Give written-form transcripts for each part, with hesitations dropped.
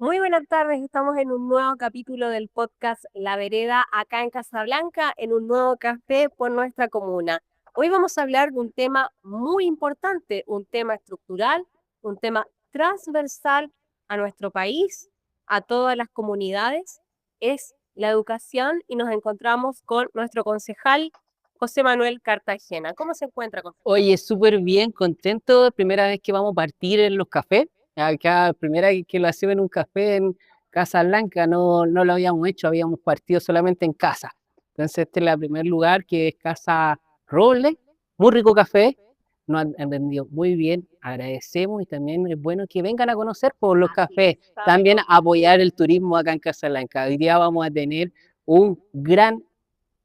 Muy buenas tardes, estamos en un nuevo capítulo del podcast La Vereda, acá en Casablanca, en un nuevo café por nuestra comuna. Hoy vamos a hablar de un tema muy importante, un tema estructural, un tema transversal a nuestro país, a todas las comunidades, es la educación y nos encontramos con nuestro concejal José Manuel Cartagena. ¿Cómo se encuentra, concejal? Oye, súper bien, contento. Primera vez que vamos a partir en los cafés. Acá, primera vez que lo hacemos en un café en Casa Blanca, no lo habíamos hecho, habíamos partido solamente en casa. Entonces, este es el primer lugar que es Casa Roble, muy rico café. Nos han vendido muy bien, agradecemos y también es bueno que vengan a conocer por los Así es, cafés, también apoyar el turismo acá en Casa Blanca. Hoy día vamos a tener un gran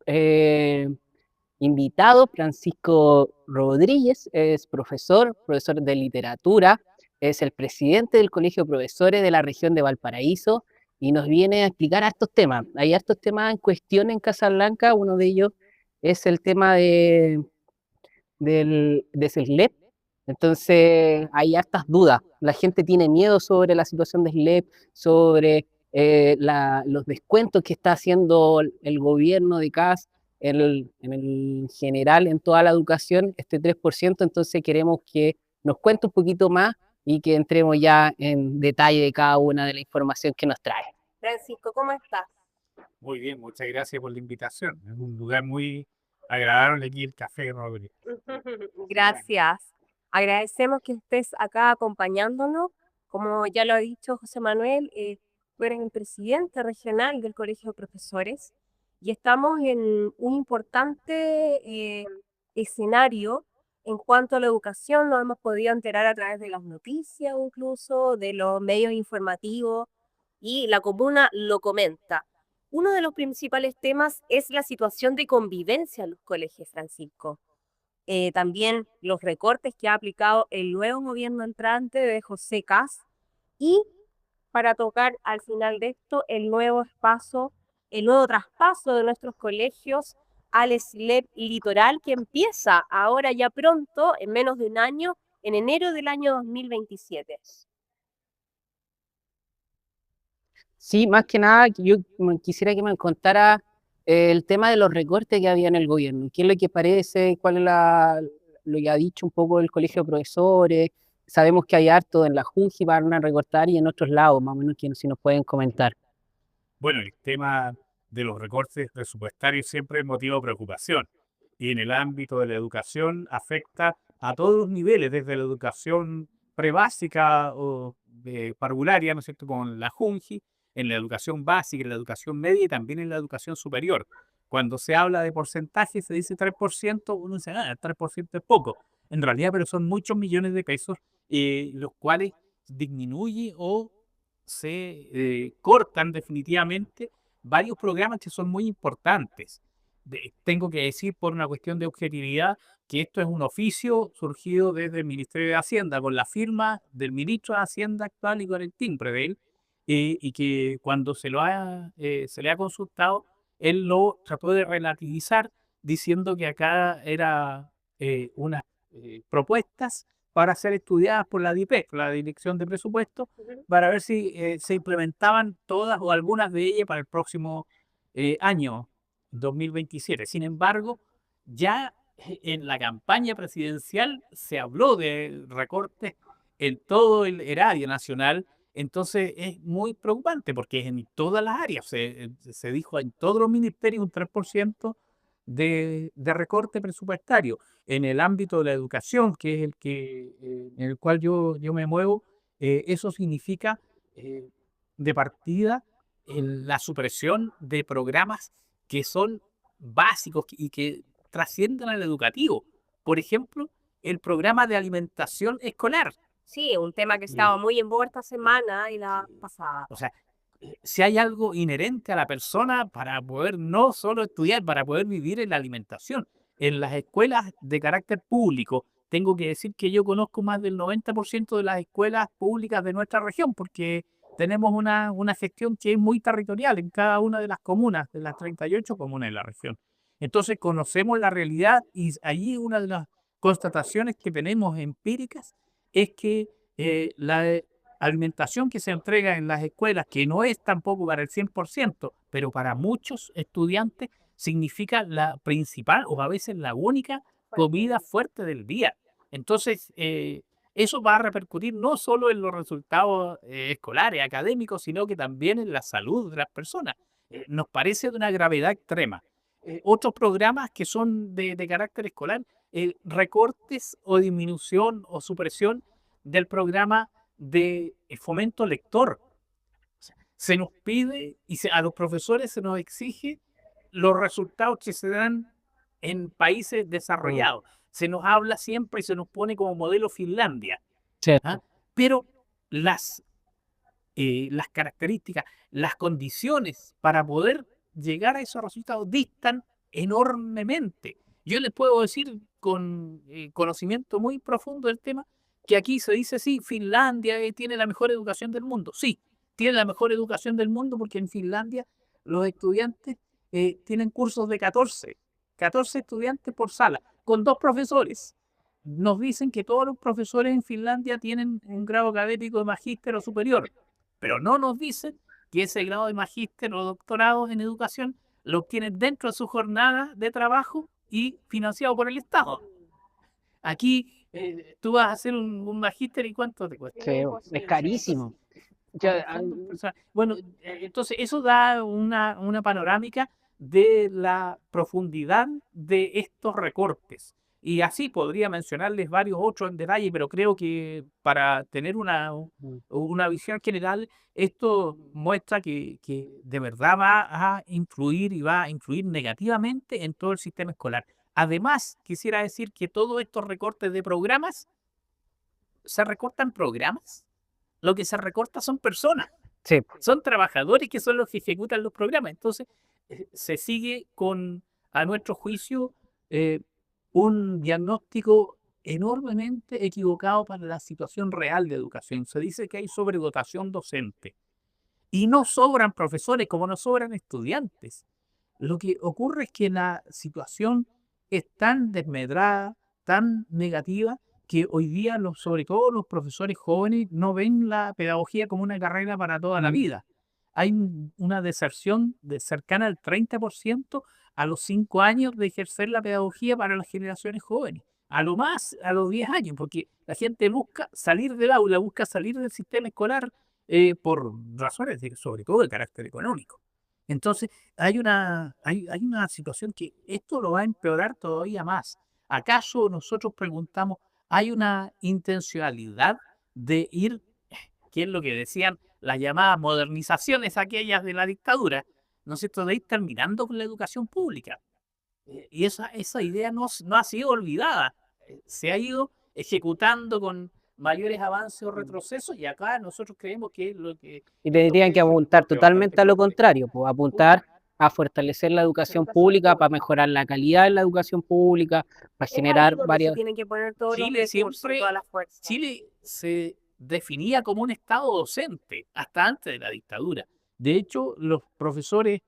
eh, invitado, Francisco Rodríguez, es profesor de literatura, es el presidente del Colegio de Profesores de la región de Valparaíso y nos viene a explicar hartos temas. Hay hartos temas en cuestión en Casablanca, uno de ellos es el tema de SLEP. Entonces hay hartas dudas. La gente tiene miedo sobre la situación de SLEP, sobre los descuentos que está haciendo el gobierno de CAS en el general en toda la educación, este 3%. Entonces queremos que nos cuente un poquito más y que entremos ya en detalle de cada una de la información que nos trae. Francisco, ¿cómo estás? Muy bien, muchas gracias por la invitación. Es un lugar muy agradable aquí, el Café Rodríguez. Gracias. Agradecemos que estés acá acompañándonos. Como ya lo ha dicho José Manuel, tú eres el presidente regional del Colegio de Profesores y estamos en un importante escenario en cuanto a la educación. Nos hemos podido enterar a través de las noticias, incluso de los medios informativos, y la comuna lo comenta. Uno de los principales temas es la situación de convivencia en los colegios, Francisco. También los recortes que ha aplicado el nuevo gobierno entrante de José Kast y para tocar al final de esto el nuevo traspaso de nuestros colegios al SLEP Litoral que empieza ahora ya pronto, en menos de un año, en enero del año 2027. Sí, más que nada, yo quisiera que me contara el tema de los recortes que había en el gobierno. ¿Qué es lo que parece? ¿Cuál es lo que ha dicho un poco el colegio de profesores? Sabemos que hay harto en la Junji van a recortar y en otros lados, más o menos, que si nos pueden comentar. Bueno, el tema de los recortes presupuestarios siempre es motivo de preocupación. Y en el ámbito de la educación afecta a todos los niveles, desde la educación prebásica o de parvularia, ¿no es cierto?, con la Junji, en la educación básica, en la educación media y también en la educación superior. Cuando se habla de porcentaje, se dice 3%, uno dice, ah, el 3% es poco. En realidad, pero son muchos millones de pesos, los cuales disminuye o se cortan definitivamente varios programas que son muy importantes. Tengo que decir por una cuestión de objetividad que esto es un oficio surgido desde el Ministerio de Hacienda con la firma del ministro de Hacienda actual y con el timbre de él, y que cuando se le ha consultado, él lo trató de relativizar diciendo que acá era unas propuestas para ser estudiadas por la DIPE, la Dirección de Presupuesto, para ver si se implementaban todas o algunas de ellas para el próximo año 2027. Sin embargo, ya en la campaña presidencial se habló de recortes en todo el erario nacional. Entonces es muy preocupante porque es en todas las áreas. Se dijo en todos los ministerios un 3% de recorte presupuestario. En el ámbito de la educación, que es en el cual yo me muevo, eso significa de partida la supresión de programas que son básicos y que trascienden al educativo. Por ejemplo, el programa de alimentación escolar. Sí, un tema que estaba muy en boga esta semana y la pasada. O sea, si hay algo inherente a la persona para poder no solo estudiar, para poder vivir en la alimentación. En las escuelas de carácter público, tengo que decir que yo conozco más del 90% de las escuelas públicas de nuestra región, porque tenemos una gestión que es muy territorial en cada una de las comunas, de las 38 comunas de la región. Entonces conocemos la realidad y allí una de las constataciones que tenemos empíricas es que alimentación que se entrega en las escuelas, que no es tampoco para el 100%, pero para muchos estudiantes significa la principal o a veces la única comida fuerte del día. Entonces, eso va a repercutir no solo en los resultados escolares, académicos, sino que también en la salud de las personas. Nos parece de una gravedad extrema. Otros programas que son de carácter escolar, recortes o disminución o supresión del programa de fomento lector. Se nos pide y a los profesores se nos exige los resultados que se dan en países desarrollados. Se nos habla siempre y se nos pone como modelo Finlandia. Cierto. Pero las características, las condiciones para poder llegar a esos resultados distan enormemente. Yo les puedo decir con conocimiento muy profundo del tema que aquí se dice, sí, Finlandia tiene la mejor educación del mundo. Sí, tiene la mejor educación del mundo porque en Finlandia los estudiantes tienen cursos de 14 estudiantes por sala, con 2 profesores. Nos dicen que todos los profesores en Finlandia tienen un grado académico de magíster o superior, pero no nos dicen que ese grado de magíster o doctorado en educación lo obtienen dentro de su jornada de trabajo y financiado por el Estado. Aquí tú vas a hacer un magíster y ¿cuánto te cuesta? Sí, es carísimo. Bueno, entonces eso da una panorámica de la profundidad de estos recortes. Y así podría mencionarles varios otros en detalle, pero creo que para tener una visión general, esto muestra que de verdad va a influir y va a influir negativamente en todo el sistema escolar. Además, quisiera decir que todos estos recortes de programas, ¿se recortan programas? Lo que se recorta son personas. Sí. Son trabajadores que son los que ejecutan los programas. Entonces, se sigue con, a nuestro juicio, un diagnóstico enormemente equivocado para la situación real de educación. Se dice que hay sobredotación docente y no sobran profesores como no sobran estudiantes. Lo que ocurre es que la situación es tan desmedrada, tan negativa, que hoy día, sobre todo los profesores jóvenes, no ven la pedagogía como una carrera para toda la vida. Hay una deserción cercana al 30% a los 5 años de ejercer la pedagogía para las generaciones jóvenes. A lo más, a los 10 años, porque la gente busca salir del aula, busca salir del sistema escolar por razones, sobre todo de carácter económico. Entonces, hay una situación que esto lo va a empeorar todavía más. ¿Acaso nosotros preguntamos, hay una intencionalidad de ir, que es lo que decían las llamadas modernizaciones aquellas de la dictadura, ¿no es cierto?, de ir terminando con la educación pública? Y esa idea no ha sido olvidada, se ha ido ejecutando con mayores avances o retrocesos, y acá nosotros creemos que es lo que... Y tendrían que apuntar totalmente a lo contrario, pues apuntar a fortalecer la educación pública, para mejorar la calidad de la educación pública, para generar varias... Tienen que poner todos Chile los recursos, siempre, todas las fuerzas. Chile se definía como un estado docente hasta antes de la dictadura. De hecho, los profesores,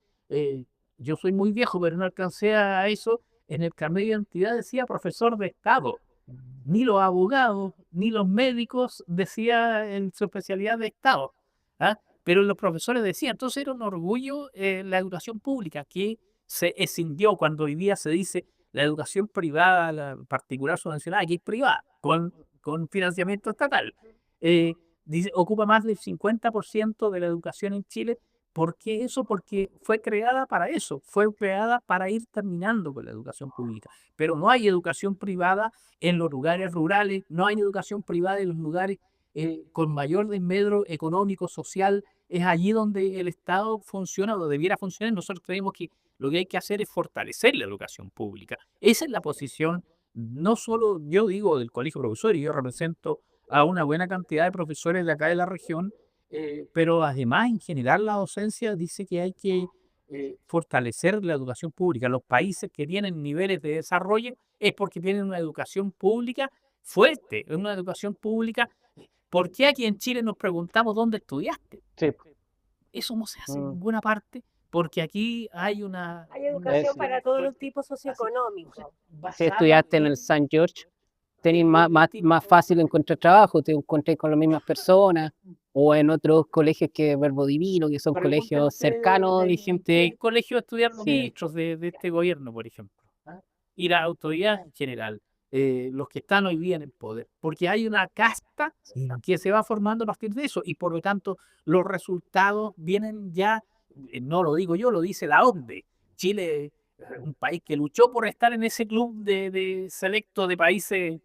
yo soy muy viejo, pero no alcancé a eso, en el carnet de identidad decía profesor de Estado. Ni los abogados, ni los médicos decía en su especialidad de Estado. ¿Ah? Pero los profesores decían, entonces era un orgullo la educación pública, que se escindió cuando hoy día se dice la educación privada, la particular subvencionada, que es privada, con financiamiento estatal. Ocupa más del 50% de la educación en Chile. ¿Por qué eso? Porque fue creada para eso, fue creada para ir terminando con la educación pública. Pero no hay educación privada en los lugares rurales, no hay educación privada en los lugares con mayor desmedro económico, social. Es allí donde el Estado funciona o debiera funcionar. Nosotros creemos que lo que hay que hacer es fortalecer la educación pública. Esa es la posición, no solo yo digo del Colegio de Profesores, yo represento a una buena cantidad de profesores de acá de la región, pero además en general la docencia dice que hay que fortalecer la educación pública. Los países que tienen niveles de desarrollo es porque tienen una educación pública fuerte, una educación pública. ¿Por qué aquí en Chile nos preguntamos dónde estudiaste? Sí. Eso no se hace en ninguna parte, porque aquí hay Hay educación para todos los tipos socioeconómicos. Si estudiaste en el St. George, tenéis más fácil encontrar trabajo, te encontráis con las mismas personas, o en otros colegios que Verbo Divino, que son colegios cercanos de gente. En colegio estudiar los Sí. ministros de este gobierno, por ejemplo. Y la autoridad en general, los que están hoy día en el poder. Porque hay una casta que se va formando a partir de eso y por lo tanto los resultados vienen ya, no lo digo yo, lo dice la OCDE. Chile, un país que luchó por estar en ese club de selecto de países,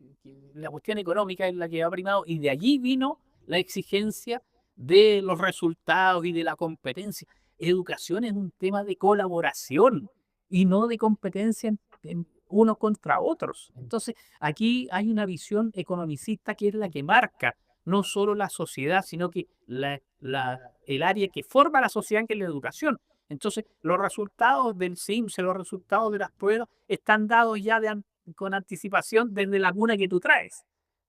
la cuestión económica es la que ha primado y de allí vino la exigencia de los resultados y de la competencia. Educación es un tema de colaboración y no de competencia en unos contra otros. Entonces, aquí hay una visión economicista que es la que marca no solo la sociedad, sino que el área que forma la sociedad, que es la educación. Entonces, los resultados del CIMSE, los resultados de las pruebas, están dados ya con anticipación desde la cuna que tú traes,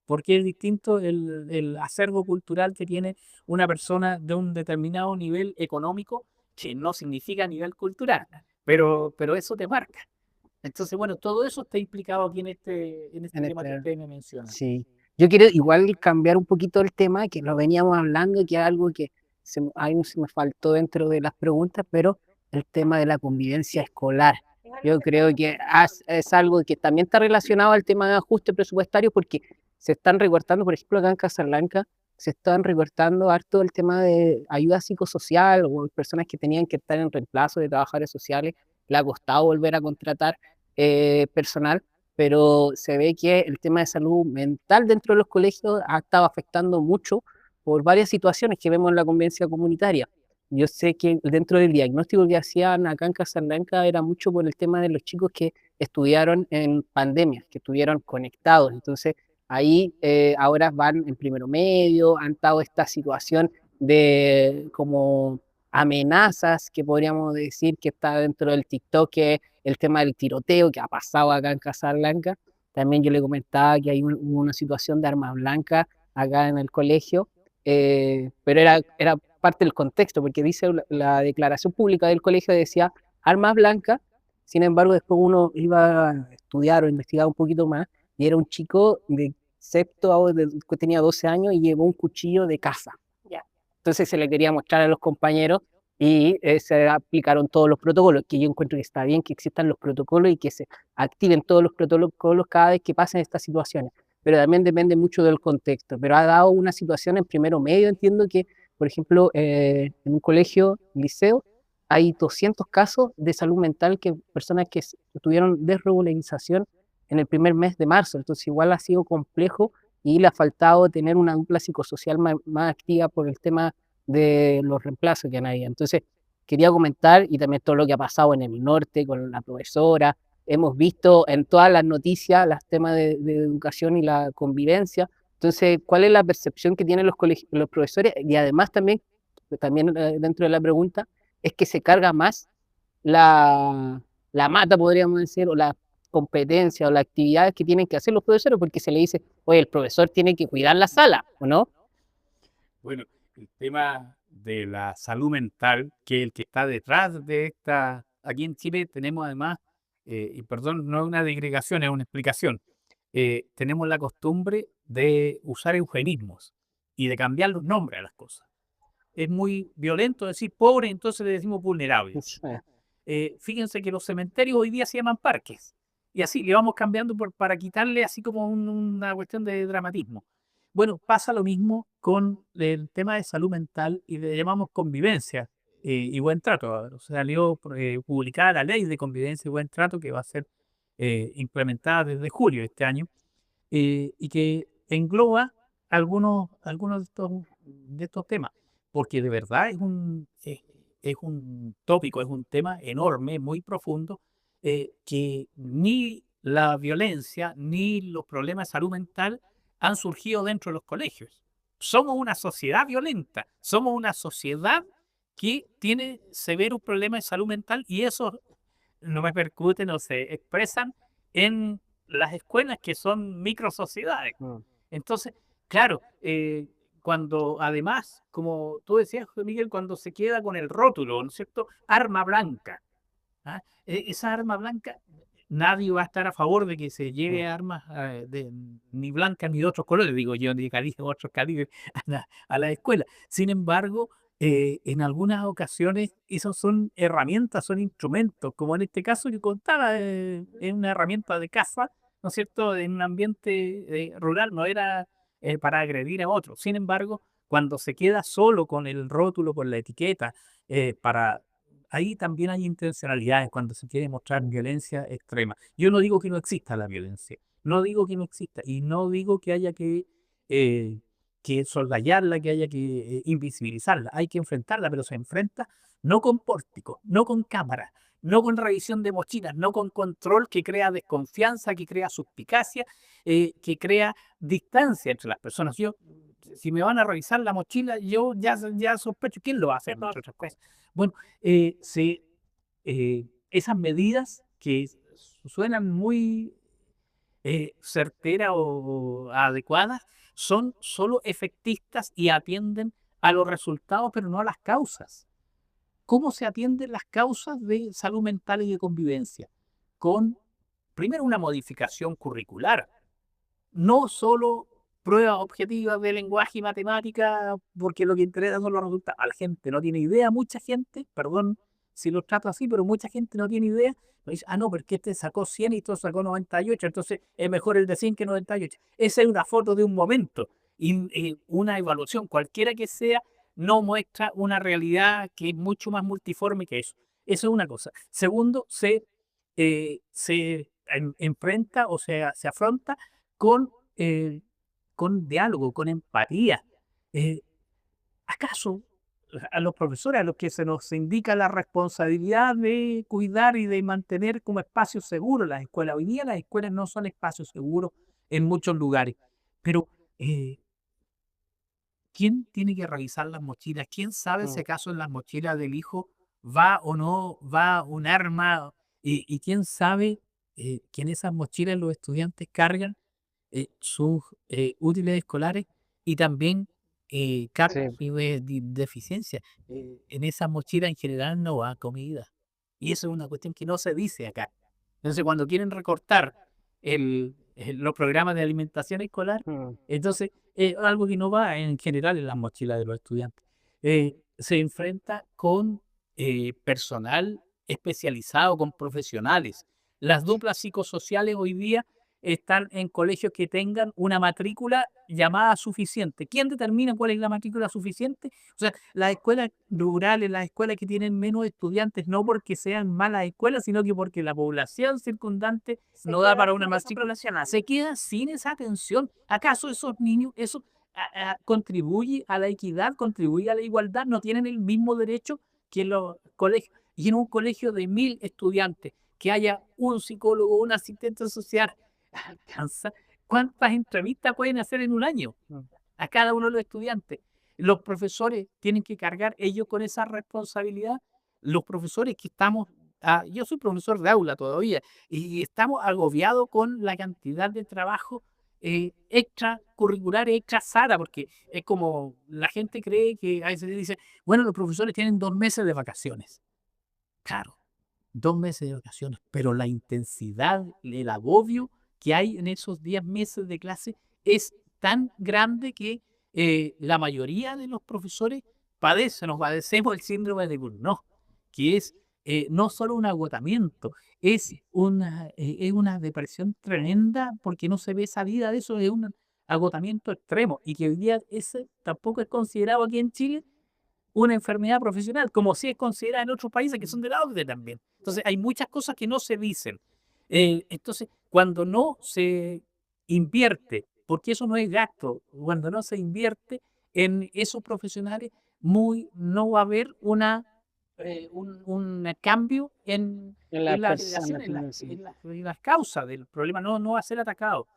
porque es distinto el acervo cultural que tiene una persona de un determinado nivel económico, que no significa nivel cultural, pero eso te marca. Entonces, bueno, todo eso está implicado aquí en este tema que usted me menciona. Sí. Yo quiero igual cambiar un poquito el tema, que lo veníamos hablando, que es algo que ahí se me faltó dentro de las preguntas, pero el tema de la convivencia escolar. Yo creo que es algo que también está relacionado al tema de ajuste presupuestario, porque se están recortando, por ejemplo, acá en Casablanca, se están recortando harto el tema de ayuda psicosocial o personas que tenían que estar en reemplazo de trabajadores sociales, le ha costado volver a contratar personal, pero se ve que el tema de salud mental dentro de los colegios ha estado afectando mucho por varias situaciones que vemos en la convivencia comunitaria. Yo sé que dentro del diagnóstico que hacían acá en Casablanca era mucho por el tema de los chicos que estudiaron en pandemia, que estuvieron conectados. Entonces, ahí ahora van en primero medio, han estado esta situación de como amenazas que podríamos decir que está dentro del TikTok, que es el tema del tiroteo que ha pasado acá en Casablanca. También yo le comentaba que hay una situación de armas blancas acá en el colegio, pero era parte del contexto, porque dice la declaración pública del colegio decía armas blancas, sin embargo después uno iba a estudiar o investigar un poquito más, y era un chico de sexto, que tenía 12 años y llevó un cuchillo de caza. Entonces se le quería mostrar a los compañeros y se aplicaron todos los protocolos, que yo encuentro que está bien que existan los protocolos y que se activen todos los protocolos cada vez que pasen estas situaciones, pero también depende mucho del contexto. Pero ha dado una situación en primero medio, entiendo que, por ejemplo, en un colegio, liceo, hay 200 casos de salud mental, que personas que tuvieron desregularización en el primer mes de marzo, entonces igual ha sido complejo y le ha faltado tener una dupla psicosocial más activa por el tema de los reemplazos que han habido. Entonces, quería comentar, y también todo lo que ha pasado en el norte con la profesora, hemos visto en todas las noticias los temas de educación y la convivencia. Entonces, ¿cuál es la percepción que tienen los profesores? Y además también dentro de la pregunta, es que se carga más la mata, podríamos decir, o la competencia o las actividades que tienen que hacer los profesores, porque se le dice, oye, el profesor tiene que cuidar la sala, ¿o no? Bueno, el tema de la salud mental, que el que está detrás de esta, aquí en Chile tenemos además, y perdón, no es una digregación, es una explicación, tenemos la costumbre de usar eufemismos y de cambiar los nombres a las cosas. Es muy violento decir pobre, entonces le decimos vulnerable. Fíjense que los cementerios hoy día se llaman parques. Y así le vamos cambiando para quitarle así como una cuestión de dramatismo. Bueno, pasa lo mismo con el tema de salud mental y le llamamos convivencia y buen trato. O sea, salió publicada la ley de convivencia y buen trato que va a ser implementada desde julio de este año y que engloba algunos de estos temas, porque de verdad es un tópico, es un tema enorme, muy profundo, que ni la violencia ni los problemas de salud mental han surgido dentro de los colegios. Somos una sociedad violenta, somos una sociedad que tiene severos problemas de salud mental y eso no me percuten o se expresan en las escuelas que son micro sociedades. Entonces, claro, cuando además, como tú decías, Miguel, cuando se queda con el rótulo, ¿no es cierto? Arma blanca. ¿Ah? Esa arma blanca, nadie va a estar a favor de que se lleve armas ni blancas ni de otros colores, digo yo, ni de otros calibres a la escuela. Sin embargo, en algunas ocasiones esos son herramientas, son instrumentos, como en este caso que contaba, es una herramienta de caza, ¿no es cierto?, en un ambiente rural, no era para agredir a otros. Sin embargo, cuando se queda solo con el rótulo, con la etiqueta, para ahí también hay intencionalidades cuando se quiere mostrar violencia extrema. Yo no digo que no exista la violencia, no digo que no exista, y no digo que haya que soslayarla, que haya que invisibilizarla, hay que enfrentarla, pero se enfrenta no con pórticos, no con cámaras, no con revisión de mochilas, no con control que crea desconfianza, que crea suspicacia, que crea distancia entre las personas. Yo, si me van a revisar la mochila, yo ya sospecho quién lo va a hacer, entre otras cosas. Bueno, esas medidas que suenan muy certeras o adecuadas son solo efectistas y atienden a los resultados, pero no a las causas. ¿Cómo se atienden las causas de salud mental y de convivencia? Con, primero, una modificación curricular. No solo pruebas objetivas de lenguaje y matemática, porque lo que interesa son los resultados. A la gente no tiene idea, mucha gente, perdón si lo trato así, pero mucha gente no tiene idea. Me dice, no, porque este sacó 100 y todo sacó 98, entonces es mejor el de 100 que 98. Esa es una foto de un momento. Y una evaluación, cualquiera que sea, no muestra una realidad que es mucho más multiforme que eso. Eso es una cosa. Segundo, se enfrenta o sea, se afronta con, con diálogo, con empatía. ¿Acaso a los profesores, a los que se nos indica la responsabilidad de cuidar y de mantener como espacios seguros las escuelas? Hoy día las escuelas no son espacios seguros en muchos lugares, pero ¿quién tiene que revisar las mochilas? ¿Quién sabe si acaso en las mochilas del hijo va o no va un arma? ¿Y quién sabe que en esas mochilas los estudiantes cargan sus útiles escolares y también cargas Sí. y deficiencia? En esa mochila en general no va comida. Y eso es una cuestión que no se dice acá. Entonces, cuando quieren recortar los programas de alimentación escolar, entonces algo que no va en general en las mochilas de los estudiantes. Se enfrenta con personal especializado, con profesionales. Las duplas psicosociales hoy día están en colegios que tengan una matrícula llamada suficiente. ¿Quién determina cuál es la matrícula suficiente? O sea, las escuelas rurales, las escuelas que tienen menos estudiantes, no porque sean malas escuelas, sino que porque la población circundante no da para una matrícula, se queda sin esa atención. ¿Acaso esos niños, eso contribuye a la equidad, contribuye a la igualdad? ¿No tienen el mismo derecho que en los colegios? Y en un colegio de 1000 estudiantes, que haya un psicólogo, un asistente social, alcanza. ¿Cuántas entrevistas pueden hacer en un año a cada uno de los estudiantes? Los profesores tienen que cargar ellos con esa responsabilidad. Los profesores que estamos, yo soy profesor de aula todavía, y estamos agobiados con la cantidad de trabajo extracurricular, extra sala, porque es como la gente cree que a veces dice, bueno, los profesores tienen 2 meses de vacaciones. Claro, 2 meses de vacaciones, pero la intensidad, el agobio que hay en esos 10 meses de clase es tan grande que la mayoría de los profesores padecemos el síndrome de Burnout, que es no solo un agotamiento, es una depresión tremenda porque no se ve salida de eso, es un agotamiento extremo y que hoy día ese tampoco es considerado aquí en Chile una enfermedad profesional, como sí es considerada en otros países que son de la OCDE también. Entonces, hay muchas cosas que no se dicen. Entonces, cuando no se invierte, porque eso no es gasto, cuando no se invierte en esos profesionales, no va a haber un cambio En la la persona, generación, claro, sí. en las causas del problema, no va a ser atacado.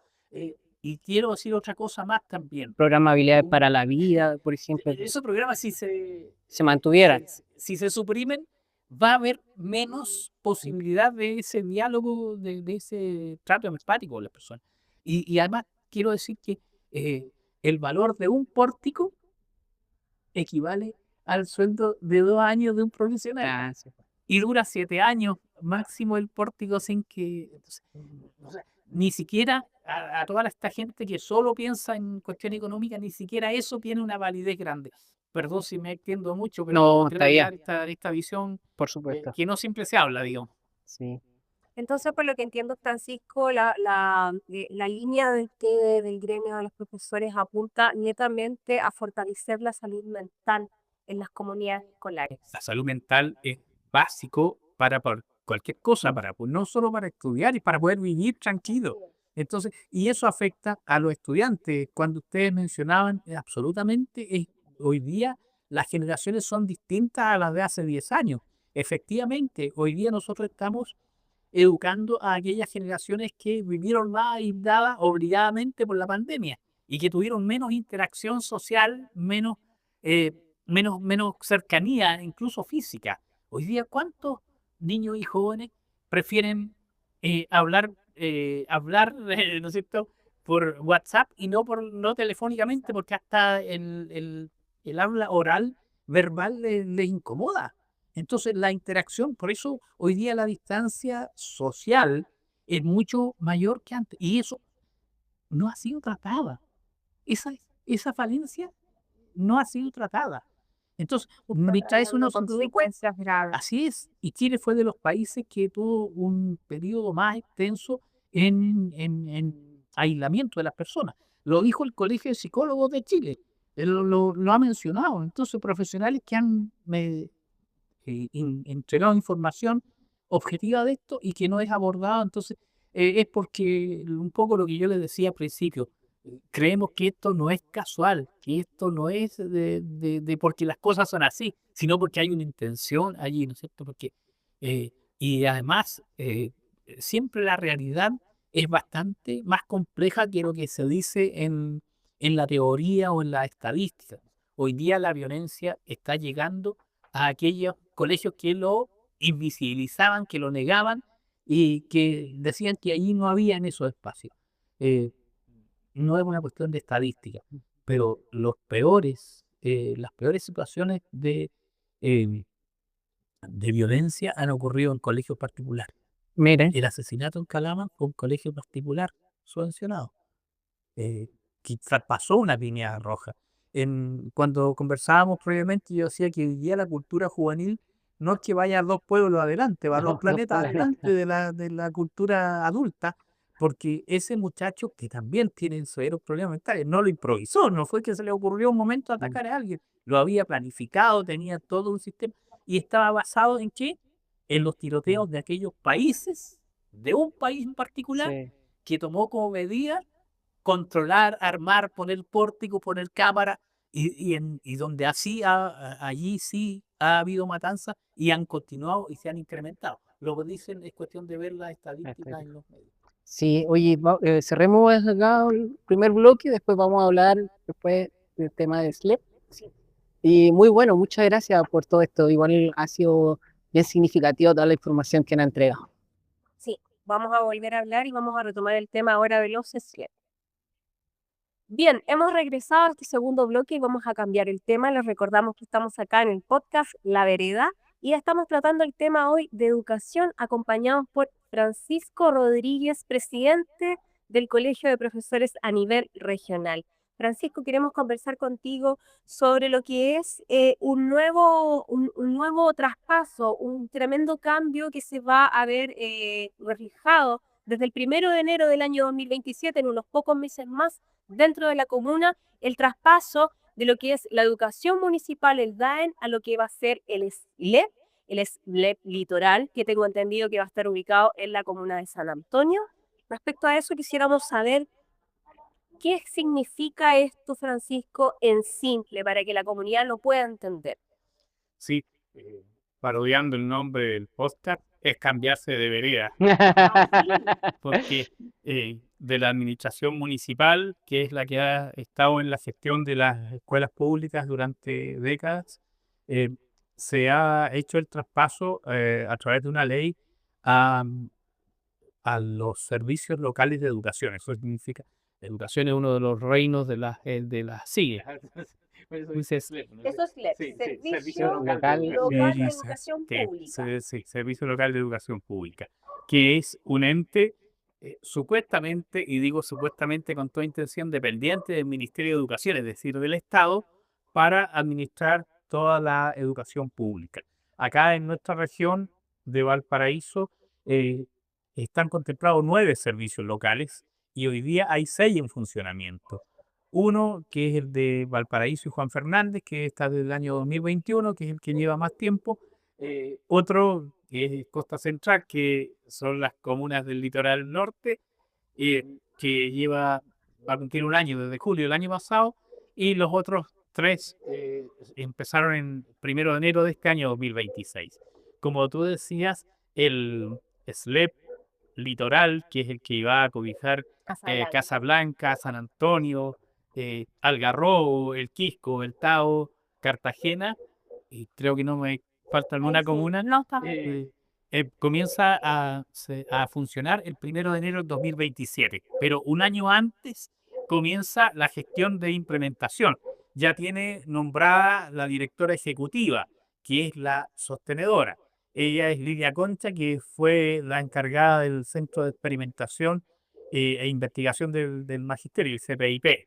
Y quiero decir otra cosa más también. Programa Habilidades para la Vida, por ejemplo, Esos programas, se mantuvieran. si se suprimen, va a haber menos posibilidad de ese diálogo, de ese trato empático con las personas. Y además, quiero decir que el valor de un pórtico equivale al sueldo de 2 años de un profesional. Ah, sí. y dura 7 años máximo el pórtico sin que... Entonces, o sea, ni siquiera a toda esta gente que solo piensa en cuestión económica, ni siquiera eso tiene una validez grande. Perdón si me extiendo mucho, pero No, quiero está bien, dar esta visión por supuesto. que no siempre se habla, digamos. Sí. Entonces, por lo que entiendo, Francisco, la línea del gremio de los profesores apunta netamente a fortalecer la salud mental en las comunidades escolares. La salud mental es básico para cualquier cosa, pues, no solo para estudiar y para poder vivir tranquilo. Entonces, y eso afecta a los estudiantes. Cuando ustedes mencionaban, absolutamente, hoy día las generaciones son distintas a las de hace 10 años. Efectivamente, hoy día nosotros estamos educando a aquellas generaciones que vivieron más aisladas obligadamente por la pandemia y que tuvieron menos interacción social, eh, menos cercanía, incluso física. Hoy día, ¿cuántos niños y jóvenes prefieren hablar ¿no es cierto?, por WhatsApp y no telefónicamente, porque hasta el habla oral, verbal, les incomoda? Entonces, la interacción, por eso hoy día la distancia social es mucho mayor que antes. Y eso no ha sido tratada. Esa, esa falencia no ha sido tratada. Entonces, me traes unos consecuencias graves. Así es. Y Chile fue de los países que tuvo un periodo más extenso en aislamiento de las personas. Lo dijo el Colegio de Psicólogos de Chile. Él lo ha mencionado. Entonces, profesionales que han entregado información objetiva de esto y que no es abordado, entonces es porque un poco lo que yo les decía al principio, creemos que esto no es casual, que esto no es de porque las cosas son así, sino porque hay una intención allí, ¿no es cierto? Porque, y además, siempre la realidad es bastante más compleja que lo que se dice en la teoría o en la estadística. Hoy día la violencia está llegando a aquellos colegios que lo invisibilizaban, que lo negaban y que decían que allí no había en esos espacios. Eh, no es una cuestión de estadística, pero las peores situaciones eh, de violencia han ocurrido en colegios particulares. Miren, El asesinato en Calama fue un colegio particular subvencionado, que traspasó una línea roja. Cuando conversábamos previamente, yo decía que hoy día la cultura juvenil no es que vaya 2 pueblos adelante, va 2 planetas adelante de la cultura adulta, porque ese muchacho que también tiene severos problemas mentales, no lo improvisó, no fue que se le ocurrió un momento atacar a alguien, lo había planificado, tenía todo un sistema y estaba basado en qué? En los tiroteos de aquellos países, de un país en particular, sí. que tomó como medida controlar, armar, poner pórtico, poner cámara, y donde allí sí ha habido matanzas y han continuado y se han incrementado. Lo que dicen es cuestión de ver las estadísticas en los medios. Sí, oye, cerremos acá el primer bloque, después vamos a hablar después del tema de SLEP. Y muy bueno, muchas gracias por todo esto. Igual ha sido bien significativo toda la información que nos ha entregado. Sí, vamos a volver a hablar y vamos a retomar el tema ahora de los SLEP. Bien, hemos regresado a este segundo bloque y vamos a cambiar el tema. Les recordamos que estamos acá en el podcast La Vereda y estamos tratando el tema hoy de educación, acompañados por Francisco Rodríguez, presidente del Colegio de Profesores a nivel regional. Francisco, queremos conversar contigo sobre lo que es un nuevo traspaso, un tremendo cambio que se va a ver reflejado desde el 1 de enero del año 2027, en unos pocos meses más, dentro de la comuna, el traspaso de lo que es la educación municipal, el DAEN, a lo que va a ser el SLEP litoral, que tengo entendido que va a estar ubicado en la comuna de San Antonio. Respecto a eso, quisiéramos saber qué significa esto, Francisco, en simple, para que la comunidad lo pueda entender. Sí, parodiando el nombre del podcast, es cambiarse de vereda, porque de la administración municipal, que es la que ha estado en la gestión de las escuelas públicas durante décadas, se ha hecho el traspaso a través de una ley a, a los servicios locales de educación. Eso significa, la educación es uno de los reinos de las siglas. Dice SLEP, ¿no? Eso es LEP, Sí, Servicio Local Local de Sí, Educación que Pública. sí, Servicio Local de Educación Pública, que es un ente supuestamente, y digo supuestamente con toda intención, dependiente del Ministerio de Educación, es decir, del Estado, para administrar toda la educación pública. Acá en nuestra región de Valparaíso están contemplados 9 servicios locales y hoy día hay 6 en funcionamiento. Uno que es el de Valparaíso y Juan Fernández, que está desde el año 2021, que es el que lleva más tiempo. Otro que es Costa Central, que son las comunas del litoral norte, que va a cumplir un año desde julio del año pasado. Y los otros 3 empezaron en 1 de enero de este año 2026. Como tú decías, el SLEP litoral, que es el que iba a cobijar Casablanca. Casablanca, San Antonio, Algarrobo, El Quisco, El Tao, Cartagena, y creo que no me falta alguna Sí. comuna, No, está comienza a funcionar el 1 de enero del 2027, pero un año antes comienza la gestión de implementación. Ya tiene nombrada la directora ejecutiva, que es la sostenedora. Ella es Lidia Concha, que fue la encargada del Centro de Experimentación e Investigación del Magisterio, el CPIP.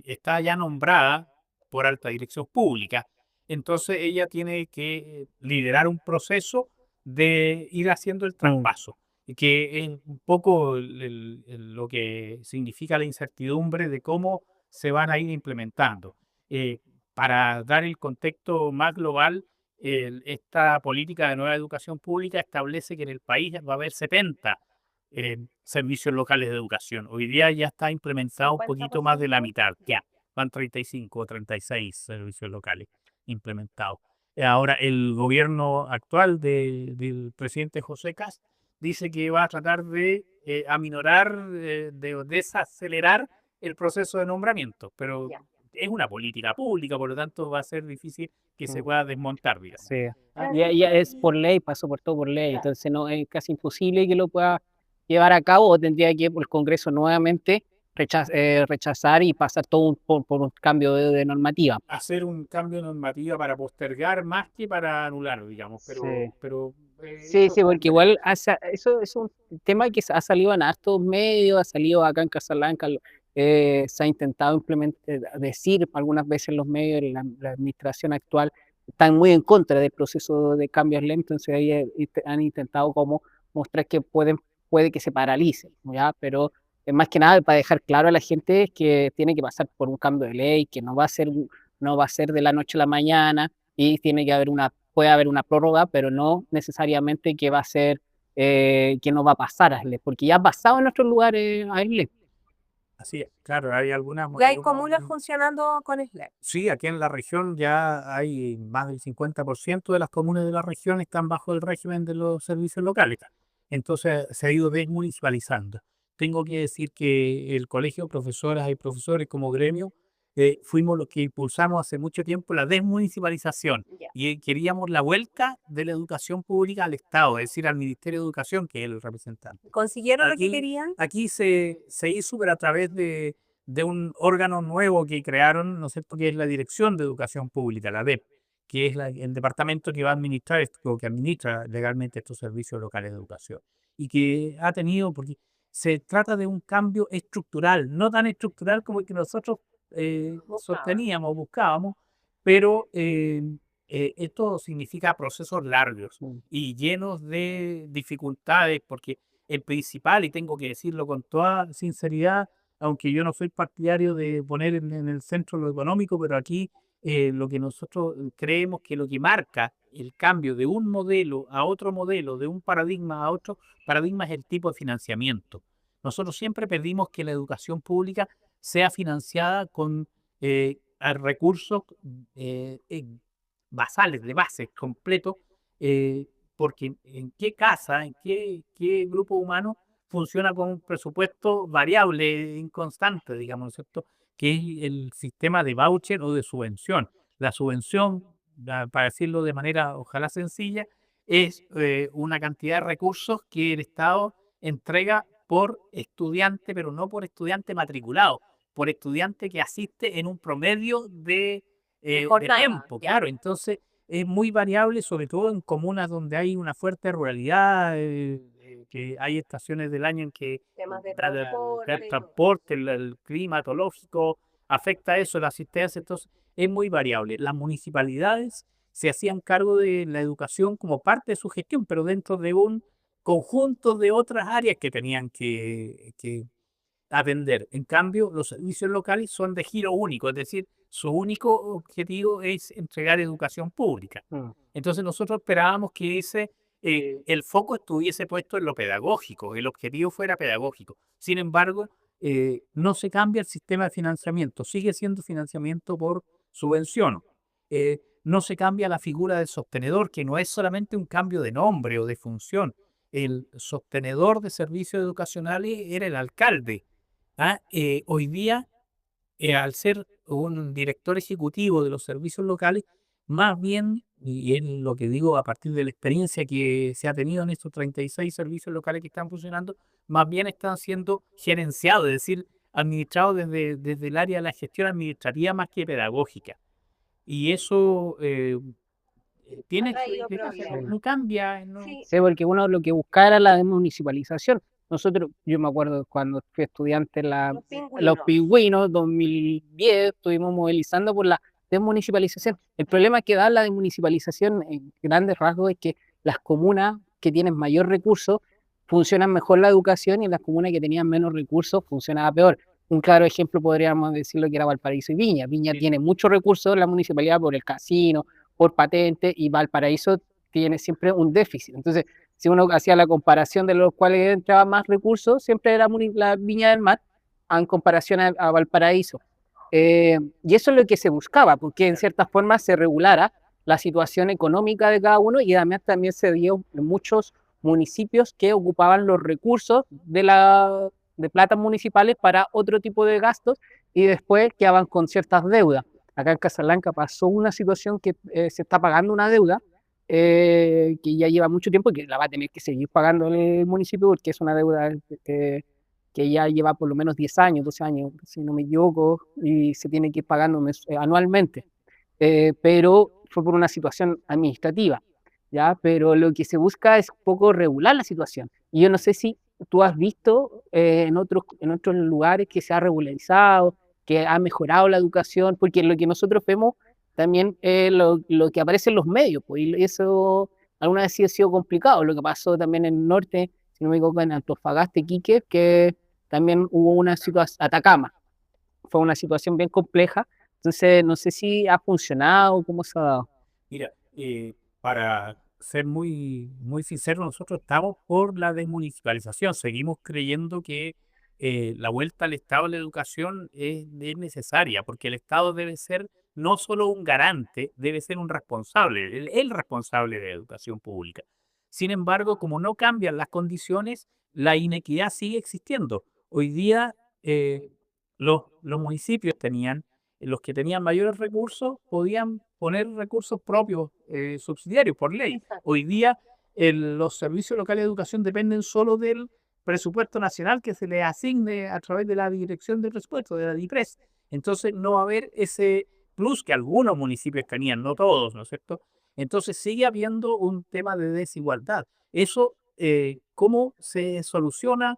Está ya nombrada por Alta Dirección Pública. Entonces ella tiene que liderar un proceso de ir haciendo el traspaso, que es un poco lo que significa la incertidumbre de cómo se van a ir implementando. Para dar el contexto más global, esta política de nueva educación pública establece que en el país va a haber 70 servicios locales de educación. Hoy día ya está implementado un poquito más de la mitad, ya van 35 o 36 servicios locales implementados. Ahora, el gobierno actual del presidente José Kast dice que va a tratar de aminorar, de desacelerar el proceso de nombramiento, pero Ya. es una política pública, por lo tanto va a ser difícil que se pueda desmontar, digamos. Sí. Ya es por ley, pasó por todo por ley, Claro. entonces no es casi imposible que lo pueda llevar a cabo o tendría que el Congreso nuevamente rechazar y pasar todo por un cambio de normativa. Hacer un cambio de normativa para postergar más que para anular, digamos, Sí. pero Sí, eso sí, está en porque igual eso es un tema que ha salido en hartos medios, ha salido acá en Casablanca, se ha intentado decir algunas veces en los medios, la administración actual están muy en contra del proceso de cambios lentos, entonces ahí han intentado como mostrar que puede que se paralice, ¿ya? Pero más que nada para dejar claro a la gente que tiene que pasar por un cambio de ley, que no va a ser de la noche a la mañana y tiene que haber puede haber una prórroga, pero no necesariamente que va a ser, que no va a pasar a SLEP, porque ya ha pasado en otros lugares a SLEP. Así es, claro, hay algunas. Ya hay comunas funcionando con SLEP. Sí, aquí en la región ya hay más del 50% de las comunas de la región están bajo el régimen de los servicios locales. Entonces se ha ido desmunicipalizando. Tengo que decir que el colegio de profesoras y profesores como gremio fuimos los que impulsamos hace mucho tiempo la desmunicipalización Ya. y queríamos la vuelta de la educación pública al Estado, es decir, al Ministerio de Educación, que es el representante. ¿Consiguieron lo que Aquí- querían? Aquí se hizo, pero a través de un órgano nuevo que crearon, ¿no es cierto?, que es la Dirección de Educación Pública, la DEP, que es el departamento que va a administrar o que administra legalmente estos servicios locales de educación. Y que ha tenido, porque se trata de un cambio estructural, no tan estructural como el que nosotros sosteníamos, buscábamos, pero esto significa procesos largos y llenos de dificultades, porque el principal, y tengo que decirlo con toda sinceridad, aunque yo no soy partidario de poner en el centro lo económico, pero aquí lo que nosotros creemos que lo que marca el cambio de un modelo a otro modelo, de un paradigma a otro paradigma, es el tipo de financiamiento. Nosotros siempre pedimos que la educación pública sea financiada con recursos basales, de base, completos, porque en qué casa, en qué grupo humano funciona con un presupuesto variable, inconstante, digamos, ¿no es cierto?, que es el sistema de voucher o de subvención. La subvención, para decirlo de manera ojalá sencilla, es una cantidad de recursos que el Estado entrega por estudiante, pero no por estudiante matriculado, por estudiante que asiste en un promedio de jornada, tiempo, ya. claro. Entonces es muy variable, sobre todo en comunas donde hay una fuerte ruralidad, que hay estaciones del año en que Temas de el transporte y todo. transporte, el climatológico afecta eso, la asistencia. Entonces es muy variable. Las municipalidades se hacían cargo de la educación como parte de su gestión, pero dentro de un conjunto de otras áreas que tenían que atender. En cambio, los servicios locales son de giro único, es decir, su único objetivo es entregar educación pública. Mm. Entonces nosotros esperábamos que el foco estuviese puesto en lo pedagógico, el objetivo fuera pedagógico. Sin embargo, no se cambia el sistema de financiamiento, sigue siendo financiamiento por subvención. No se cambia la figura del sostenedor, que no es solamente un cambio de nombre o de función. El sostenedor de servicios educacionales era el alcalde. Hoy día, al ser un director ejecutivo de los servicios locales, más bien, y es lo que digo a partir de la experiencia que se ha tenido en estos 36 servicios locales que están funcionando, más bien están siendo gerenciados, es decir, administrados desde el área de la gestión administrativa más que pedagógica. Y eso tiene su traído implicancia, problemas. no cambia. Sí, Sí, porque uno lo que buscaba era la desmunicipalización. Nosotros, yo me acuerdo cuando fui estudiante en los los pingüinos. pingüinos, 2010, estuvimos movilizando por la desmunicipalización. El problema que da la desmunicipalización en grandes rasgos es que las comunas que tienen mayor recursos funcionan mejor la educación y las comunas que tenían menos recursos funcionaba peor. Un claro ejemplo podríamos decirlo que era Valparaíso y Viña. Viña Sí. tiene muchos recursos, la municipalidad por el casino, por patente, y Valparaíso tiene siempre un déficit. Entonces, si uno hacía la comparación de los cuales entraban más recursos, siempre era la Viña del Mar en comparación a Valparaíso. Y eso es lo que se buscaba, porque en cierta forma se regulara la situación económica de cada uno, y además también se dio en muchos municipios que ocupaban los recursos de platas municipales para otro tipo de gastos y después quedaban con ciertas deudas. Acá en Casablanca pasó una situación que se está pagando una deuda que ya lleva mucho tiempo y que la va a tener que seguir pagando el municipio porque es una deuda que ya lleva por lo menos 10 años, 12 años, si no me equivoco, y se tiene que ir pagando anualmente. Pero fue por una situación administrativa, ¿ya? Pero lo que se busca es un poco regular la situación. Y yo no sé si tú has visto en otros lugares que se ha regularizado, que ha mejorado la educación, porque lo que nosotros vemos también lo que aparece en los medios, pues, y eso alguna vez sí ha sido complicado. Lo que pasó también en el norte, si no me equivoco, en Antofagasta, Iquique, que también hubo una situación, Atacama, fue una situación bien compleja. Entonces, no sé si ha funcionado, cómo se ha dado. Mira, para ser muy sincero, nosotros estamos por la desmunicipalización. Seguimos creyendo que la vuelta al Estado de la educación es necesaria, porque el Estado debe ser no solo un garante, debe ser un responsable, el responsable de la educación pública. Sin embargo, como no cambian las condiciones, la inequidad sigue existiendo. Hoy día los municipios los que tenían mayores recursos podían poner recursos propios subsidiarios por ley. Exacto. Hoy día los servicios locales de educación dependen solo del presupuesto nacional que se les asigne a través de la Dirección de Presupuesto, de la DIPRES. Entonces no va a haber ese plus que algunos municipios tenían, no todos, ¿no es cierto? Entonces sigue habiendo un tema de desigualdad. Eso, ¿cómo se soluciona?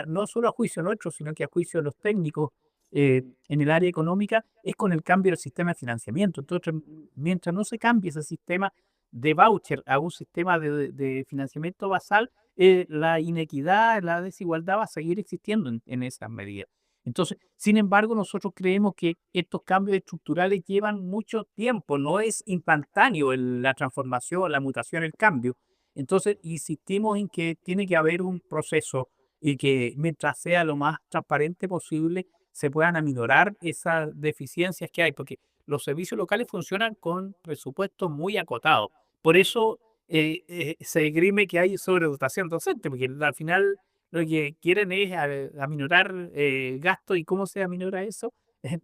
No solo a juicio nuestro, sino que a juicio de los técnicos en el área económica, es con el cambio del sistema de financiamiento. Entonces, mientras no se cambie ese sistema de voucher a un sistema de financiamiento basal, la inequidad, la desigualdad va a seguir existiendo en esas medidas. Entonces, sin embargo, nosotros creemos que estos cambios estructurales llevan mucho tiempo, no es instantáneo la transformación, la mutación, el cambio. Entonces, insistimos en que tiene que haber un proceso y que mientras sea lo más transparente posible, se puedan aminorar esas deficiencias que hay, porque los servicios locales funcionan con presupuestos muy acotados. Por eso se esgrime que hay sobredotación docente, porque al final lo que quieren es aminorar gastos. ¿Y cómo se aminora eso?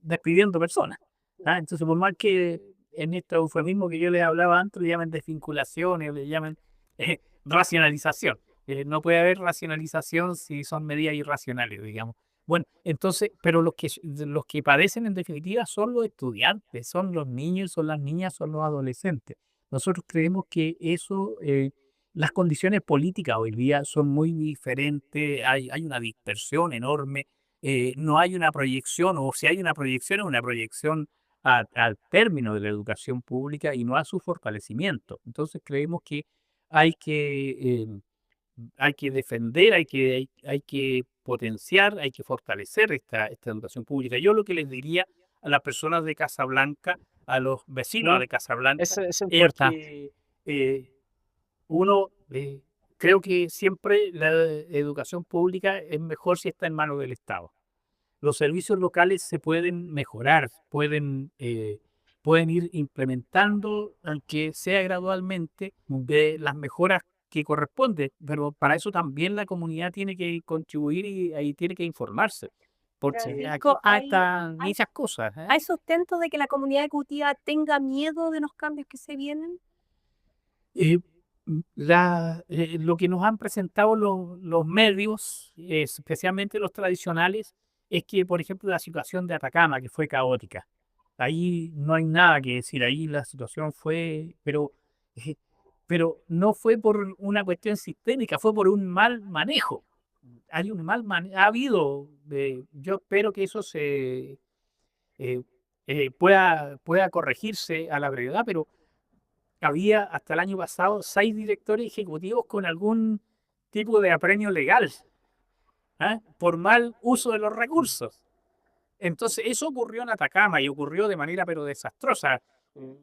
Despidiendo personas. Entonces, por más que en este eufemismo que yo les hablaba antes, le llaman desvinculaciones, le llaman racionalización. No puede haber racionalización si son medidas irracionales, digamos. Bueno, entonces, pero los que padecen en definitiva son los estudiantes, son los niños, son las niñas, son los adolescentes. Nosotros creemos que eso, las condiciones políticas hoy día son muy diferentes, hay una dispersión enorme, no hay una proyección, o si hay una proyección, es una proyección al término de la educación pública y no a su fortalecimiento. Entonces creemos que hay que, hay que defender, hay que potenciar, hay que fortalecer esta educación pública. Yo lo que les diría a las personas de Casablanca, a los vecinos Mm, de Casablanca, Eso es es importante. que uno, creo que siempre la educación pública es mejor si está en manos del Estado. Los servicios locales se pueden mejorar, pueden ir implementando, aunque sea gradualmente, las mejoras que corresponden, pero para eso también la comunidad tiene que contribuir y ahí tiene que informarse, porque aquí Francisco, faltan esas cosas. ¿hay sustento de que la comunidad ejecutiva tenga miedo de los cambios que se vienen? Eh, lo que nos han presentado los medios, especialmente los tradicionales, es que, por ejemplo, la situación de Atacama, que fue caótica, ahí no hay nada que decir, ahí la situación fue, eh, pero no fue por una cuestión sistémica, fue por un mal manejo. Hay un ha habido, yo espero que eso eh, pueda corregirse a la brevedad, pero había hasta el año pasado 6 directores ejecutivos con algún tipo de apremio legal, por mal uso de los recursos. Entonces, eso ocurrió en Atacama y ocurrió de manera pero desastrosa.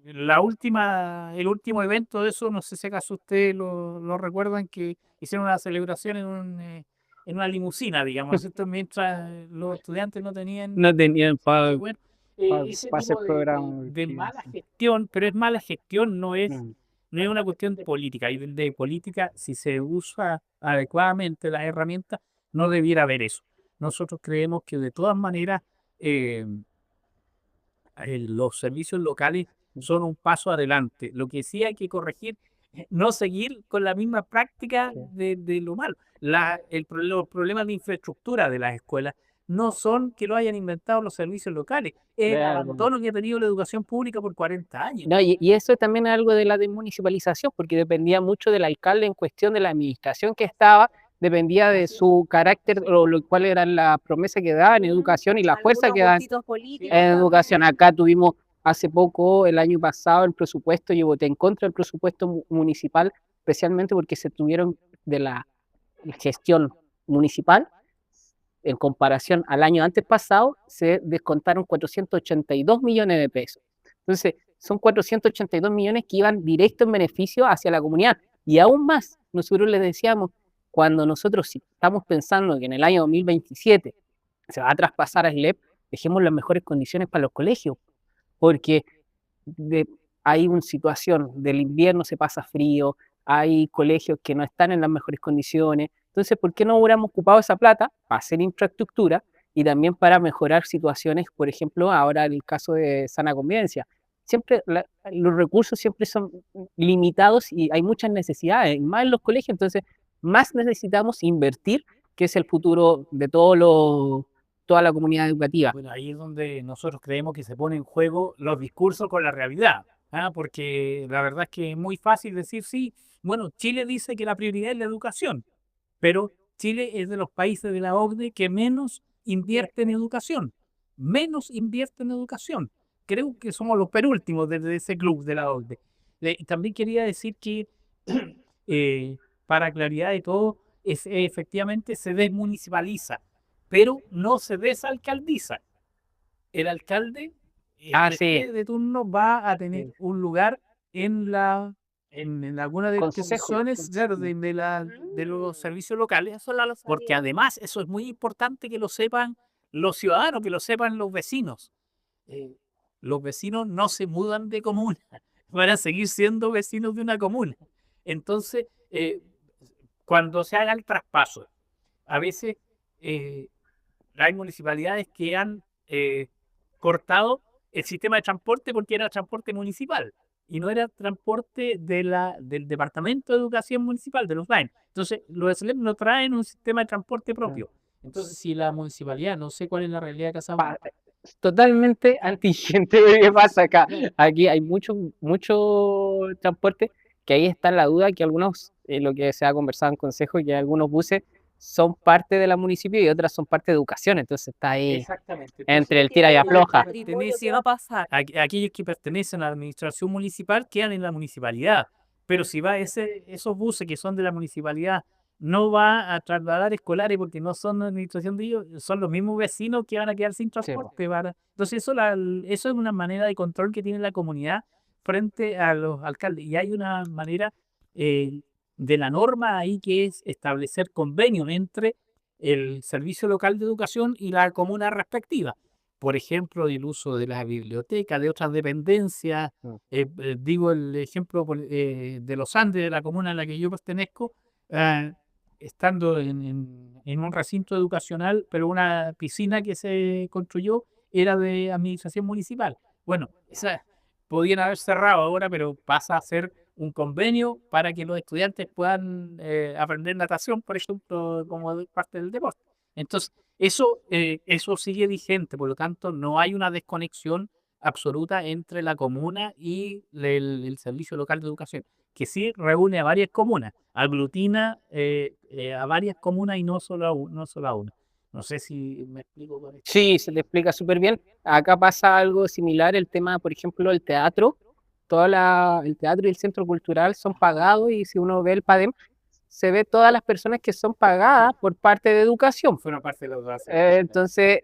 El último evento de eso, no sé si acaso ustedes lo recuerdan, que hicieron una celebración en una limusina, digamos, ¿cierto? Mientras los estudiantes no tenían... No tenían para Bueno, ese hacer tipo programas. de mala gestión, pero es mala gestión, no es una cuestión de política. Y de política, si se usa adecuadamente las herramientas, no debiera haber eso. Nosotros creemos que de todas maneras eh, los servicios locales son un paso adelante. Lo que sí hay que corregir es no seguir con la misma práctica de lo malo. Los problemas de infraestructura de las escuelas no son que lo hayan inventado los servicios locales, es el Claro. abandono que ha tenido la educación pública por 40 años. No, y eso también es algo de la desmunicipalización, porque dependía mucho del alcalde en cuestión de la administración que estaba, dependía de su carácter o cuál era la promesa que daba en educación y la fuerza que daba en educación. Acá tuvimos hace poco, el año pasado, el presupuesto, yo voté en contra del presupuesto municipal, especialmente porque se tuvieron de la gestión municipal, en comparación al año antes pasado, se descontaron 482 millones de pesos. Entonces, son 482 millones que iban directo en beneficio hacia la comunidad. Y aún más, nosotros les decíamos, cuando nosotros si estamos pensando que en el año 2027 se va a traspasar a SLEP, dejemos las mejores condiciones para los colegios, porque hay una situación del invierno, se pasa frío, hay colegios que no están en las mejores condiciones. Entonces, ¿por qué no hubiéramos ocupado esa plata para hacer infraestructura y también para mejorar situaciones, por ejemplo, ahora en el caso de sana convivencia? Siempre los recursos siempre son limitados y hay muchas necesidades, más en los colegios, entonces más necesitamos invertir, que es el futuro de toda la comunidad educativa. Bueno, ahí es donde nosotros creemos que se pone en juego los discursos con la realidad, porque la verdad es que es muy fácil decir, sí, bueno, Chile dice que la prioridad es la educación, pero Chile es de los países de la OCDE que menos invierte en educación, menos invierte en educación. Creo que somos los penúltimos de ese club de la OCDE. También quería decir que, para claridad de todo, efectivamente se desmunicipaliza, pero no se desalcaldiza. El alcalde de turno va a tener un lugar en alguna de las decisiones, claro, de los servicios locales, porque además eso es muy importante que lo sepan los ciudadanos, que lo sepan los vecinos. Los vecinos no se mudan de comuna, van a seguir siendo vecinos de una comuna. Entonces, cuando se haga el traspaso, a veces hay municipalidades que han cortado el sistema de transporte porque era transporte municipal y no era transporte del Departamento de Educación Municipal, de los DAEM. Entonces, los SLEP no traen un sistema de transporte propio. Entonces, si la municipalidad, no sé cuál es la realidad de Casablanca, Totalmente antigente lo que pasa acá. Aquí hay mucho transporte, que ahí está la duda que algunos, lo que se ha conversado en consejo, que algunos buses son parte de la municipio y otras son parte de educación, entonces está ahí exactamente. entre el Que tira y con el afloja. patrimonio, ¿qué va a pasar? Aquellos que pertenecen a la administración municipal quedan en la municipalidad, pero si va esos buses que son de la municipalidad, no va a trasladar escolares porque no son la administración de ellos, son los mismos vecinos que van a quedar sin transporte. Entonces eso es una manera de control que tiene la comunidad frente a los alcaldes. Y hay una manera eh, de la norma ahí que es establecer convenios entre el Servicio Local de Educación y la comuna respectiva. Por ejemplo, el uso de las bibliotecas, de otras dependencias. Digo el ejemplo de los Andes, de la comuna a la que yo pertenezco, estando en un recinto educacional, pero una piscina que se construyó era de administración municipal. Bueno, podían haber cerrado ahora, pero pasa a ser un convenio para que los estudiantes puedan aprender natación, por ejemplo, como parte del deporte. Entonces, eso sigue vigente, por lo tanto, no hay una desconexión absoluta entre la comuna y el Servicio Local de Educación, que sí reúne a varias comunas, aglutina a varias comunas y no solo a una. No sé si me explico con esto. Sí, se te explica súper bien. Acá pasa algo similar, el tema, por ejemplo, el teatro. El teatro y el centro cultural son pagados y si uno ve el PADEM, se ve todas las personas que son pagadas por parte de educación. Fue una parte de los dos. Entonces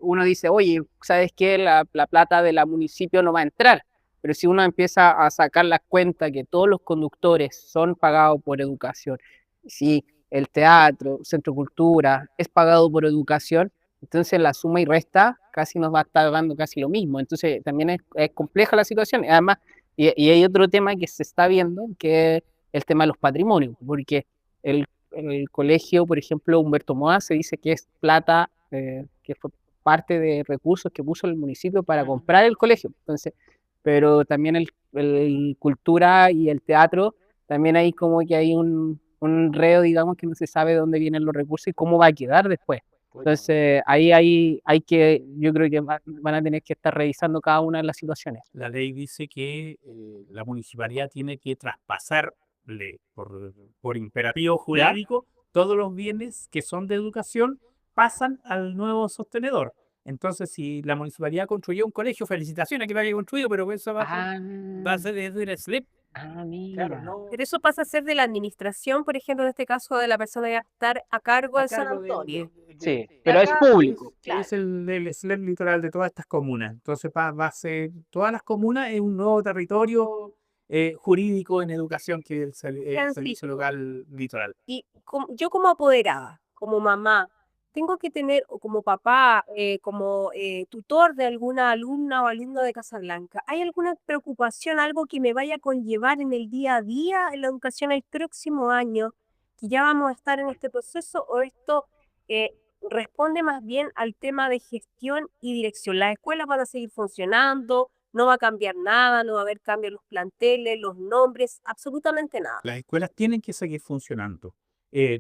uno dice, oye, ¿sabes qué? La plata de la municipio no va a entrar. Pero si uno empieza a sacar las cuentas que todos los conductores son pagados por educación, si el teatro, centro de cultura es pagado por educación, entonces la suma y resta casi nos va a estar dando casi lo mismo. Entonces también es compleja la situación. Además, y hay otro tema que se está viendo, que es el tema de los patrimonios, porque el colegio, por ejemplo, Humberto Moa, se dice que es plata que fue parte de recursos que puso el municipio para comprar el colegio. Entonces, pero también el cultura y el teatro, también hay como que hay un reo, digamos, que no se sabe de dónde vienen los recursos y cómo va a quedar después. Entonces, ahí hay que, yo creo que van a tener que estar revisando cada una de las situaciones. La ley dice que la municipalidad tiene que traspasarle por imperativo jurídico todos los bienes que son de educación pasan al nuevo sostenedor. Entonces, si la municipalidad construyó un colegio, felicitaciones que lo haya construido, pero eso va a ser desde el SLEP. Mira. Claro, no. Pero eso pasa a ser de la administración, por ejemplo, en este caso de la persona que va a estar a cargo de San Antonio. Sí, pero es público. Es el SLEP litoral de todas estas comunas. Entonces va a ser todas las comunas en un nuevo territorio jurídico en educación que es el Servicio Local Litoral. Y yo como apoderada, como mamá, tengo que tener, o como papá, como tutor de alguna alumna o alumno de Casablanca, ¿hay alguna preocupación, algo que me vaya a conllevar en el día a día en la educación el próximo año, que ya vamos a estar en este proceso, o esto responde más bien al tema de gestión y dirección? Las escuelas van a seguir funcionando, no va a cambiar nada, no va a haber cambio en los planteles, los nombres, absolutamente nada. Las escuelas tienen que seguir funcionando.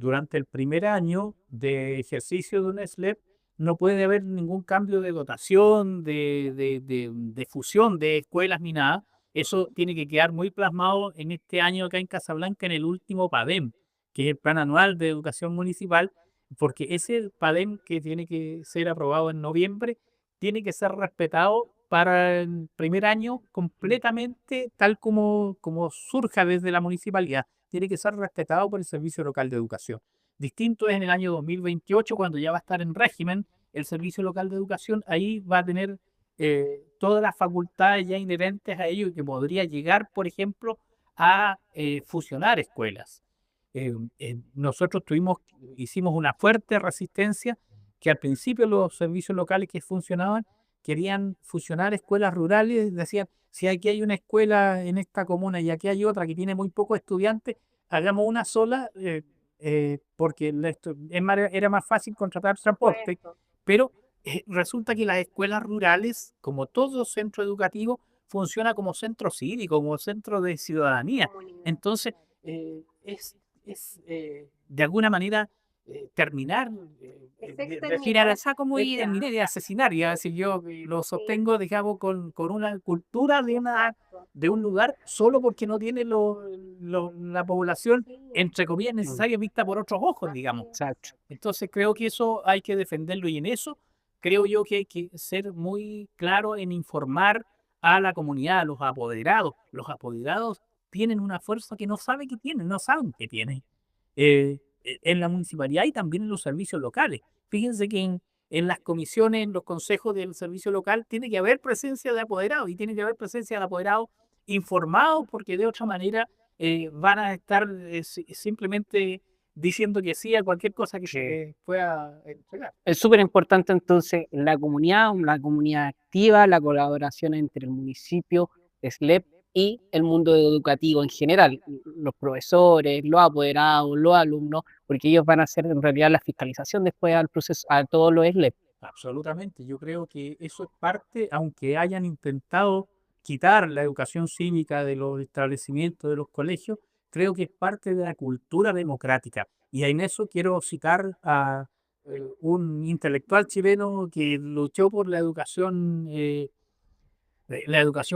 Durante el primer año de ejercicio de un SLEP no puede haber ningún cambio de dotación, de fusión de escuelas ni nada. Eso tiene que quedar muy plasmado en este año acá en Casablanca, en el último PADEM, que es el Plan Anual de Educación Municipal, porque ese PADEM que tiene que ser aprobado en noviembre tiene que ser respetado para el primer año completamente tal como surja desde la municipalidad. Tiene que ser respetado por el Servicio Local de Educación. Distinto es en el año 2028, cuando ya va a estar en régimen el Servicio Local de Educación. Ahí va a tener todas las facultades ya inherentes a ello, que podría llegar, por ejemplo, a fusionar escuelas. Nosotros hicimos una fuerte resistencia, que al principio los servicios locales que funcionaban querían fusionar escuelas rurales. Decían, si aquí hay una escuela en esta comuna y aquí hay otra que tiene muy pocos estudiantes, hagamos una sola, porque era más fácil contratar transporte. Pero resulta que las escuelas rurales, como todo centro educativo, funciona como centro cívico, como centro de ciudadanía. Entonces, de alguna manera terminar Es de exterminar. finalizar como Muy bien. terminar de asesinar, ya decir, yo lo sostengo, digamos, con una cultura de un lugar solo porque no tiene la población, entre comillas, necesaria vista por otros ojos, digamos. Exacto. Entonces creo que eso hay que defenderlo y en eso creo yo que hay que ser muy claro en informar a la comunidad, a los apoderados. Los apoderados tienen una fuerza que no saben que tienen, no saben que tienen. En la municipalidad y también en los servicios locales. Fíjense que en las comisiones, en los consejos del servicio local, tiene que haber presencia de apoderados y tiene que haber presencia de apoderados informados porque de otra manera van a estar simplemente diciendo que sí a cualquier cosa que se pueda entregar. Es súper importante entonces la comunidad activa, la colaboración entre el municipio, SLEP y el mundo educativo en general, los profesores, los apoderados, los alumnos, porque ellos van a hacer en realidad la fiscalización después al proceso, a todos los SLEP. Absolutamente, yo creo que eso es parte, aunque hayan intentado quitar la educación cívica de los establecimientos, de los colegios, creo que es parte de la cultura democrática. Y en eso quiero citar a un intelectual chileno que luchó por la educación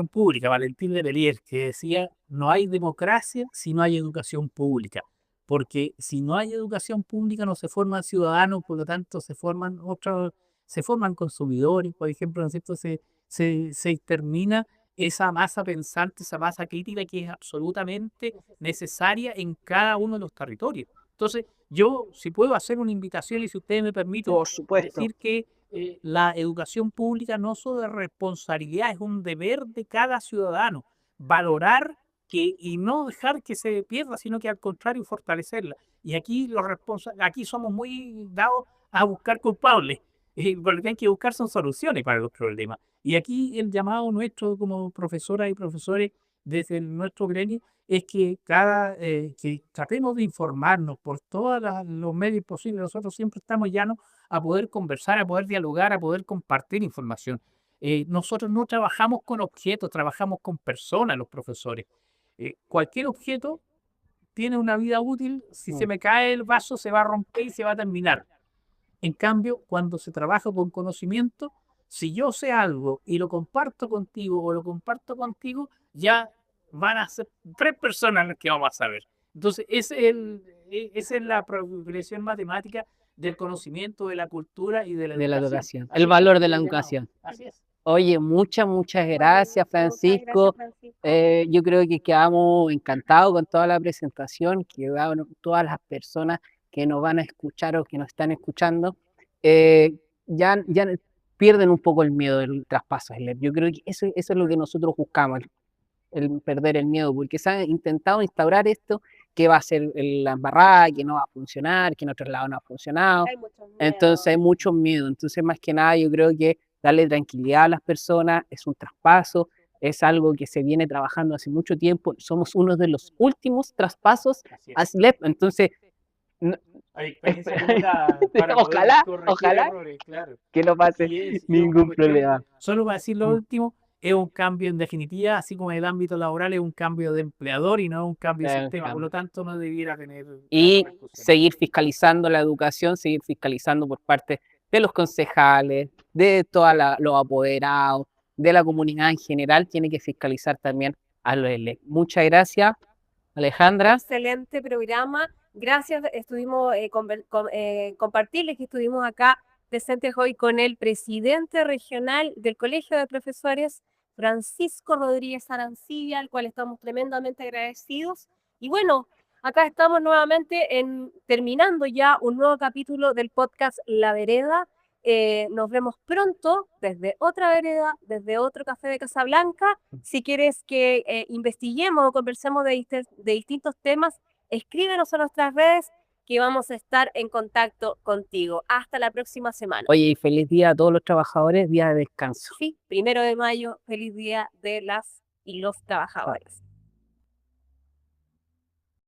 pública, Valentín Letelier, que decía, no hay democracia si no hay educación pública, porque si no hay educación pública no se forman ciudadanos, por lo tanto se forman consumidores, por ejemplo, ¿no es cierto? Se termina esa masa pensante, esa masa crítica que es absolutamente necesaria en cada uno de los territorios. Entonces, yo, si puedo hacer una invitación y si ustedes me permiten Por supuesto. decir que la educación pública no solo de responsabilidad, es un deber de cada ciudadano, valorar y no dejar que se pierda, sino que al contrario fortalecerla. Y aquí aquí somos muy dados a buscar culpables, porque hay que buscar son soluciones para los problemas. Y aquí el llamado nuestro como profesoras y profesores desde nuestro gremio es que que tratemos de informarnos por todos los medios posibles. Nosotros siempre estamos llanos a poder conversar, a poder dialogar, a poder compartir información. Nosotros no trabajamos con objetos, trabajamos con personas, los profesores. Cualquier objeto tiene una vida útil, si se me cae el vaso se va a romper y se va a terminar. En cambio, cuando se trabaja con conocimiento, si yo sé algo y lo comparto contigo o lo comparto contigo, ya van a ser 3 personas las que vamos a saber. Entonces, esa es la progresión matemática del conocimiento, de la cultura y de la educación. El valor de la educación. Así es. Oye, muchas gracias, Francisco. Yo creo que quedamos encantados con toda la presentación, quedaron todas las personas que nos van a escuchar o que nos están escuchando, ya pierden un poco el miedo del traspaso SLEP. Yo creo que eso es lo que nosotros buscamos, el perder el miedo, porque se ha intentado instaurar esto, que va a ser la embarrada, que no va a funcionar, que en otros lados no ha funcionado. Entonces hay mucho miedo. Entonces, más que nada, yo creo que darle tranquilidad a las personas es un traspaso, es algo que se viene trabajando hace mucho tiempo. Somos uno de los últimos traspasos Así a es. SLEP. Entonces, Hay experiencia acumulada para poder Ojalá, corregir ojalá. errores, claro. que no pase Y es una ningún cuestión, problema. solo para decir lo último, es un cambio en definitiva, así como en el ámbito laboral es un cambio de empleador y no un cambio de Es un sistema, por cambio. lo tanto no debiera tener Y repercusiones. seguir fiscalizando la educación, seguir fiscalizando por parte de los concejales, de todos los apoderados, de la comunidad en general, tiene que fiscalizar también a los SLEP. Muchas gracias, Alejandra. Excelente programa. Gracias. Estuvimos compartirles que estuvimos acá presentes hoy con el presidente regional del Colegio de Profesores, Francisco Rodríguez Arancibia, al cual estamos tremendamente agradecidos. Y bueno, acá estamos nuevamente terminando ya un nuevo capítulo del podcast La Vereda. Nos vemos pronto desde otra vereda, desde otro café de Casablanca. Si quieres que investiguemos o conversemos de distintos temas, escríbenos a nuestras redes que vamos a estar en contacto contigo. Hasta la próxima semana. Oye, y feliz día a todos los trabajadores, día de descanso. Sí, 1 de mayo, feliz día de las y los trabajadores.